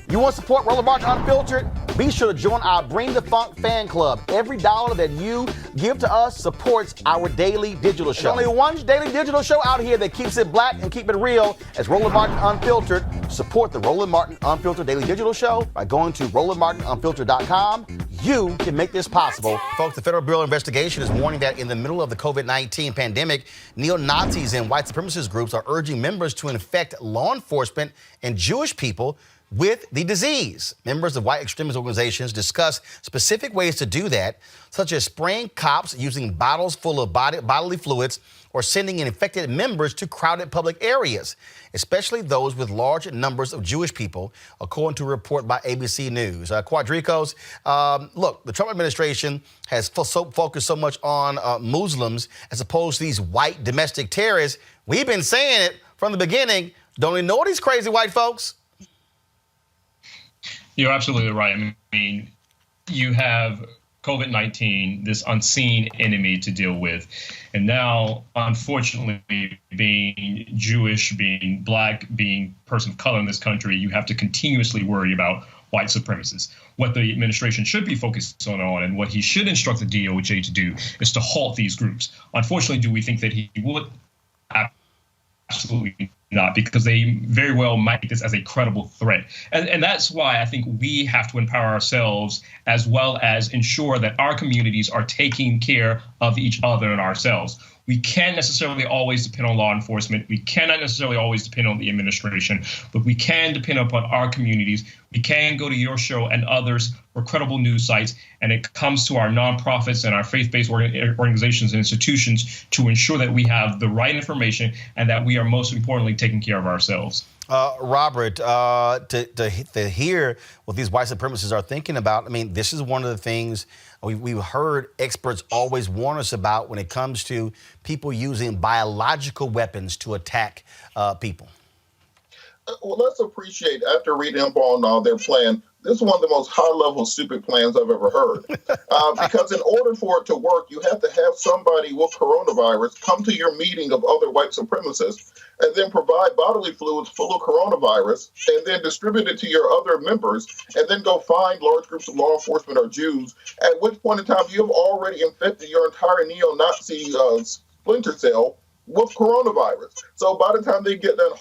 You want to support Roland Martin Unfiltered? Be sure to join our Bring the Funk fan club. Every dollar that you give to us supports our daily digital show. There's only one daily digital show out here that keeps it black and keep it real as Roland Martin Unfiltered. Support the Roland Martin Unfiltered daily digital show by going to RolandMartinUnfiltered.com. You can make this possible. Folks, the Federal Bureau of Investigation is warning that in the middle of the COVID-19 pandemic, neo-Nazis and white supremacist groups are urging members to infect law enforcement and Jewish people with the disease. Members of white extremist organizations discuss specific ways to do that, such as spraying cops using bottles full of bodily fluids or sending infected members to crowded public areas, especially those with large numbers of Jewish people, according to a report by ABC News. Quadricos, look, the Trump administration has focused so much on Muslims as opposed to these white domestic terrorists. We've been saying it from the beginning. Don't ignore these crazy white folks. You're absolutely right. I mean, you have COVID-19, this unseen enemy to deal with. And now, unfortunately, being Jewish, being black, being person of color in this country, you have to continuously worry about white supremacists. What the administration should be focused on and what he should instruct the DOJ to do is to halt these groups. Unfortunately, do we think that he would? Absolutely not, because they very well might take this as a credible threat. And that's why I think we have to empower ourselves as well as ensure that our communities are taking care of each other and ourselves. We can't necessarily always depend on law enforcement. We cannot necessarily always depend on the administration, but we can depend upon our communities. We can go to your show and others for credible news sites, and it comes to our nonprofits and our faith-based organizations and institutions to ensure that we have the right information and that we are most importantly taking care of ourselves. Robert, to hear what these white supremacists are thinking about, I mean, this is one of the things we've heard experts always warn us about when it comes to people using biological weapons to attack people. Well, let's appreciate, after reading up on their plan, this is one of the most high-level stupid plans I've ever heard. Because in order for it to work, you have to have somebody with coronavirus come to your meeting of other white supremacists and then provide bodily fluids full of coronavirus and then distribute it to your other members and then go find large groups of law enforcement or Jews, at which point in time you have already infected your entire neo-Nazi splinter cell with coronavirus. So by the time they get done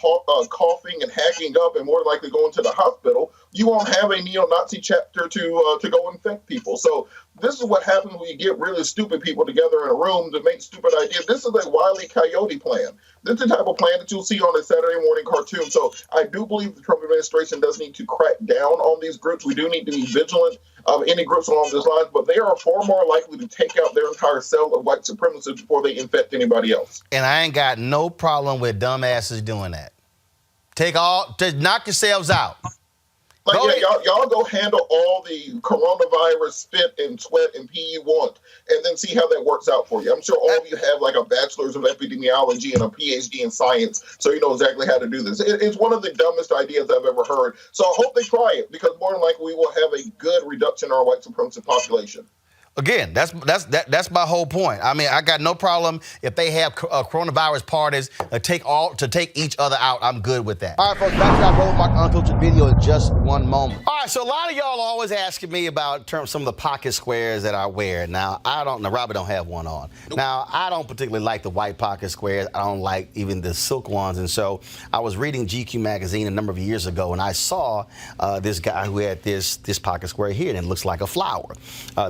coughing and hacking up and more likely going to the hospital, you won't have a neo-Nazi chapter to go infect people. So this is what happens when you get really stupid people together in a room to make stupid ideas. This is a Wile E. Coyote plan. This is the type of plan that you'll see on a Saturday morning cartoon. So I do believe the Trump administration does need to crack down on these groups. We do need to be vigilant of any groups along these lines, but they are far more likely to take out their entire cell of white supremacists before they infect anybody else. And I ain't got no problem with dumbasses doing that. Just knock yourselves out. Like, y'all go handle all the coronavirus spit and sweat and pee you want, and then see how that works out for you. I'm sure all of you have like a bachelor's of epidemiology and a PhD in science, so you know exactly how to do this. It's one of the dumbest ideas I've ever heard. So I hope they try it, because more than likely we will have a good reduction in our white supremacist population. Again, that's my whole point. I mean, I got no problem if they have coronavirus parties to take each other out. I'm good with that. All right, folks, back to our Roland Martin Unfiltered video in just one moment. All right, so a lot of y'all are always asking me about some of the pocket squares that I wear. Now, Robert don't have one on. Nope. Now, I don't particularly like the white pocket squares. I don't like even the silk ones. And so I was reading GQ magazine a number of years ago, and I saw this guy who had this pocket square here, and it looks like a flower.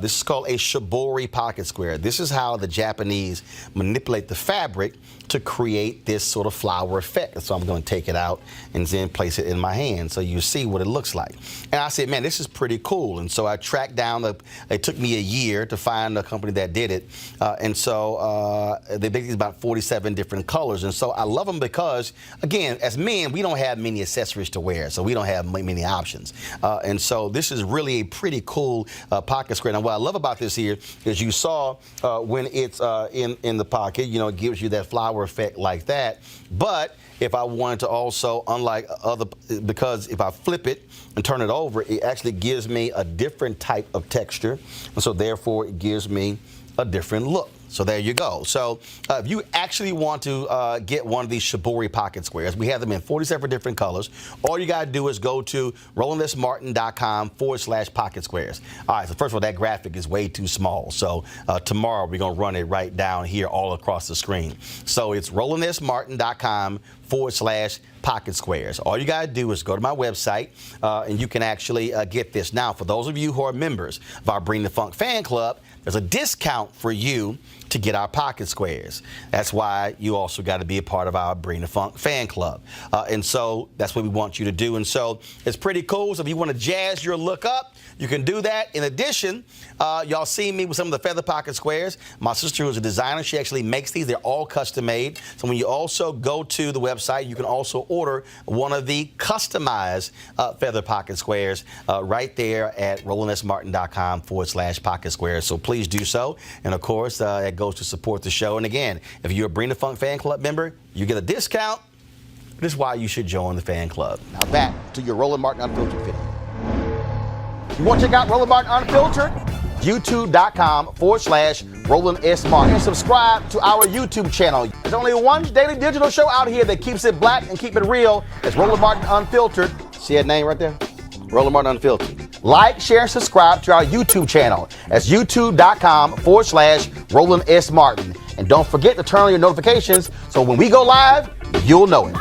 This is called a shibori pocket square. This is how the Japanese manipulate the fabric to create this sort of flower effect. So I'm going to take it out and then place it in my hand so you see what it looks like. And I said, man, this is pretty cool. And so I tracked down, it took me a year to find a company that did it. And so they make these about 47 different colors. And so I love them because, again, as men, we don't have many accessories to wear, so we don't have many options. And so this is really a pretty cool pocket square. Now, what I love about this here is you saw when it's in the pocket, you know, it gives you that flower effect like that. But if I wanted to also, unlike because if I flip it and turn it over, it actually gives me a different type of texture. And so therefore it gives me a different look. So there you go. So if you actually want to get one of these Shibori pocket squares, we have them in 47 different colors. All you got to do is go to RolandSMartin.com/pocket squares. All right, so first of all, that graphic is way too small. So tomorrow we're going to run it right down here all across the screen. So it's RolandSMartin.com/pocket squares. All you got to do is go to my website and you can actually get this. Now, for those of you who are members of our Bring the Funk fan club, there's a discount for you to get our pocket squares. That's why you also got to be a part of our Bring the Funk fan club. And so that's what we want you to do. And so it's pretty cool. So if you want to jazz your look up, you can do that. In addition, y'all see me with some of the feather pocket squares. My sister, who's a designer, she actually makes these. They're all custom made. So when you also go to the website, you can also order one of the customized feather pocket squares right there at RolandSMartin.com/pocket squares. So please do so. And of course, it goes to support the show. And again, if you're a Bring the Funk fan club member, you get a discount. This is why you should join the fan club. Now back to your Roland Martin Unfiltered video. You want to check out Roland Martin Unfiltered? YouTube.com/Roland S. Martin. And subscribe to our YouTube channel. There's only one daily digital show out here that keeps it black and keep it real. It's Roland Martin Unfiltered. See that name right there? Roland Martin Unfiltered. Like, share, and subscribe to our YouTube channel. That's YouTube.com/Roland S. Martin. And don't forget to turn on your notifications so when we go live, you'll know it.